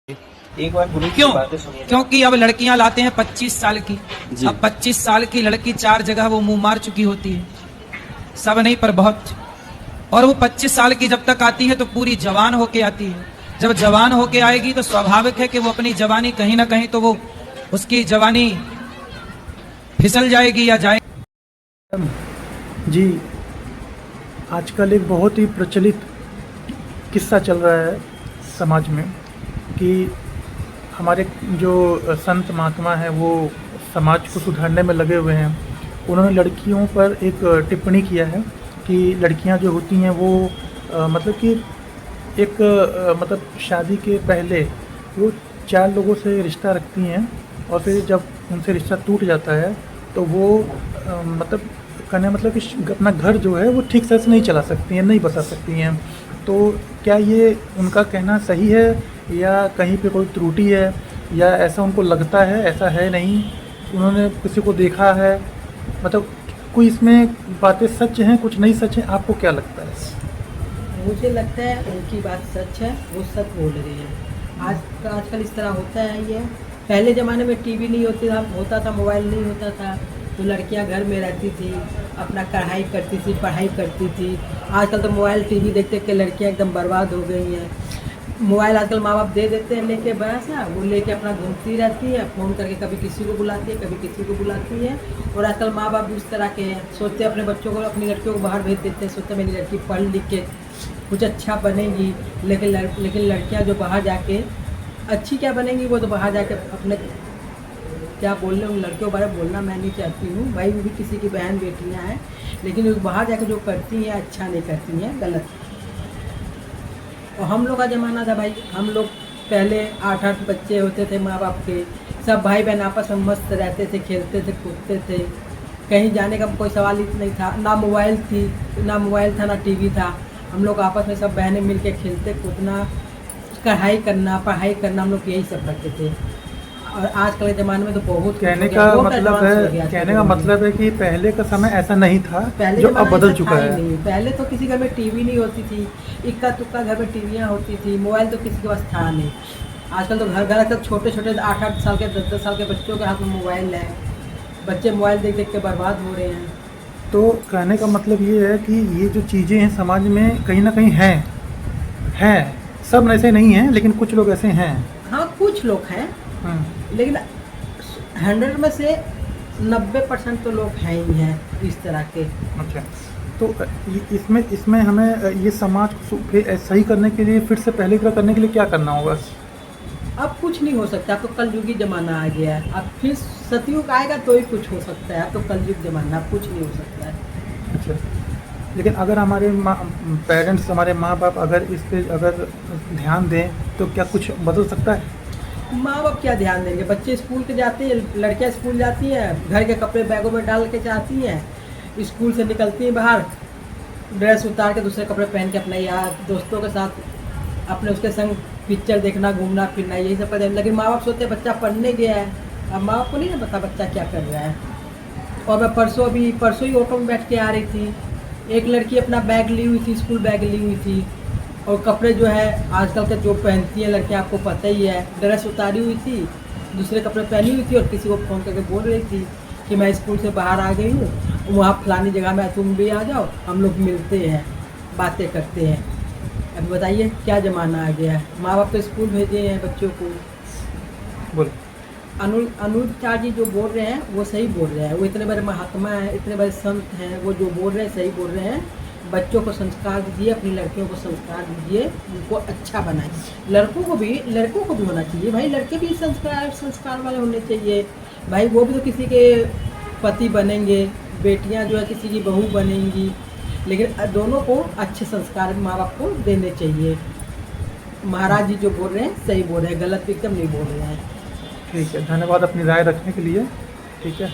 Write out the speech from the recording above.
एक बार गुरु क्यों? की बातें सुनिए। क्योंकि अब लड़कियां लाते हैं 25 साल की। अब 25 साल की लड़की 4 जगह वो मुंह मार चुकी होती है, सब नहीं पर बहुत। और वो 25 साल की जब तक आती है तो पूरी जवान होके आती है। जब जवान होके आएगी तो स्वाभाविक है कि वो अपनी जवानी कहीं ना कहीं तो वो उसकी जवानी फिसल जाएगी या जाए। जी, आजकल एक बहुत ही प्रचलित किस्सा चल रहा है समाज में कि हमारे जो संत महात्मा हैं वो समाज को सुधारने में लगे हुए हैं। उन्होंने लड़कियों पर एक टिप्पणी किया है कि लड़कियां जो होती हैं वो मतलब कि एक मतलब शादी के पहले वो 4 लोगों से रिश्ता रखती हैं और फिर जब उनसे रिश्ता टूट जाता है तो वो मतलब कहने मतलब कि अपना घर जो है वो ठीक से नहीं चला सकती हैं, नहीं बसा सकती हैं। तो क्या ये उनका कहना सही है या कहीं पे कोई त्रुटि है या ऐसा उनको लगता है, ऐसा है नहीं, उन्होंने किसी को देखा है, मतलब कोई इसमें बातें सच हैं कुछ नहीं सच हैं, आपको क्या लगता है? मुझे लगता है उनकी बात सच है, वो सच बोल रही है। आजकल इस तरह होता है। ये पहले ज़माने में टीवी नहीं होता था, मोबाइल नहीं होता था, तो लड़कियां घर में रहती थी, अपना कढ़ाई करती थी, पढ़ाई करती थी। आजकल तो मोबाइल टीवी देख देख के लड़कियां एकदम बर्बाद हो गई हैं। मोबाइल आजकल माँ बाप दे देते हैं लेके बस, वो लेके अपना घूमती रहती है, फ़ोन करके कभी किसी को बुलाती है, कभी किसी को बुलाती है। और आजकल माँ बाप भी उस तरह के हैं, सोचते अपने बच्चों को, अपनी लड़कियों को बाहर भेज देते हैं, सोचते मेरी लड़की पढ़ लिख के कुछ अच्छा बनेगी। लेकिन लड़कियां जो बाहर जाके अच्छी क्या बनेंगी, वो तो बाहर जाके अपने क्या बोल रहे, उन लड़कियों के बारे में बोलना मैं नहीं चाहती हूँ भाई, वो भी किसी की बहन बेटियाँ हैं, लेकिन वो बाहर जाके जो करती हैं अच्छा नहीं करती हैं, गलत। और हम लोग का ज़माना था भाई, हम लोग पहले 8-8 बच्चे होते थे माँ बाप के, सब भाई बहन आपस में मस्त रहते थे, खेलते थे, कूदते थे, कहीं जाने का कोई सवाल ही नहीं था। ना मोबाइल था ना टीवी था। हम लोग आपस में सब बहनें मिल के खेलते कूदना, कढ़ाई करना, पढ़ाई करना, हम लोग यही सब करते थे। और आजकल के ज़माने में तो बहुत कहने का मतलब है कि पहले का समय ऐसा नहीं था जो अब बदल चुका है। नहीं, पहले तो किसी घर में टीवी नहीं होती थी, इक्का तुक्का घर में टीवियाँ होती थी, मोबाइल तो किसी के पास था नहीं। आजकल तो घर घर तक छोटे 8-8 साल के 10-10 साल के बच्चों के हाथ में मोबाइल है, बच्चे मोबाइल देख देख के बर्बाद हो रहे हैं। तो कहने का मतलब ये है कि ये जो चीज़ें हैं समाज में कहीं ना कहीं हैं, सब ऐसे नहीं हैं लेकिन कुछ लोग ऐसे हैं। हाँ, कुछ लोग हैं, लेकिन 100 में से 90% तो लोग हैं ही हैं इस तरह के। अच्छा, तो इसमें हमें ये समाज को सही करने के लिए, फिर से पहले की तरह करने के लिए क्या करना होगा? अब कुछ नहीं हो सकता, अब तो कलयुगी ज़माना आ गया है। अब फिर सतयुग आएगा तो ही कुछ हो सकता है, अब तो कलयुग ज़माना, अब कुछ नहीं हो सकता है। अच्छा, लेकिन अगर हमारे पेरेंट्स, हमारे माँ बाप अगर इस पर अगर ध्यान दें तो क्या कुछ बदल सकता है? माँ बाप क्या ध्यान देंगे? बच्चे स्कूल के जाते हैं, लड़कियाँ स्कूल जाती हैं, घर के कपड़े बैगों में डाल के जाती हैं, स्कूल से निकलती हैं बाहर, ड्रेस उतार के दूसरे कपड़े पहन के अपने यार दोस्तों के साथ अपने उसके संग पिक्चर देखना, घूमना फिरना, यही सब करते हैं। लेकिन माँ बाप सोचते हैं बच्चा पढ़ने गया है, अब माँ बाप को नहीं ना पता बच्चा क्या कर रहा है। और मैं परसों ही ऑटो में बैठ के आ रही थी, एक लड़की अपना बैग ली हुई थी, स्कूल बैग ली हुई थी, और कपड़े जो है आजकल के जो पहनती हैं लड़कियां, आपको पता ही है, ड्रेस उतारी हुई थी, दूसरे कपड़े पहनी हुई थी, और किसी को फ़ोन करके बोल रही थी कि मैं स्कूल से बाहर आ गई हूँ, वहाँ फलानी जगह में तुम भी आ जाओ, हम लोग मिलते हैं, बातें करते हैं। अब बताइए क्या ज़माना आ गया है। माँ बाप तो स्कूल भेजे हैं बच्चों को। बोल। अनुज चार जी जो बोल रहे हैं वो सही बोल रहे हैं, वो इतने बड़े महात्मा हैं, इतने बड़े संत हैं, वो जो बोल रहे हैं सही बोल रहे हैं। बच्चों को संस्कार दीजिए, अपनी लड़कियों को संस्कार दीजिए, उनको अच्छा बनाए। लड़कों को भी होना चाहिए भाई, लड़के भी संस्कार वाले होने चाहिए भाई, वो भी तो किसी के पति बनेंगे, बेटियां जो है किसी की बहू बनेंगी, लेकिन दोनों को अच्छे संस्कार माँ बाप को देने चाहिए। महाराज जी जो बोल रहे हैं सही बोल रहे हैं, गलत एकदम नहीं बोल रहे हैं। ठीक है, धन्यवाद अपनी राय रखने के लिए। ठीक है।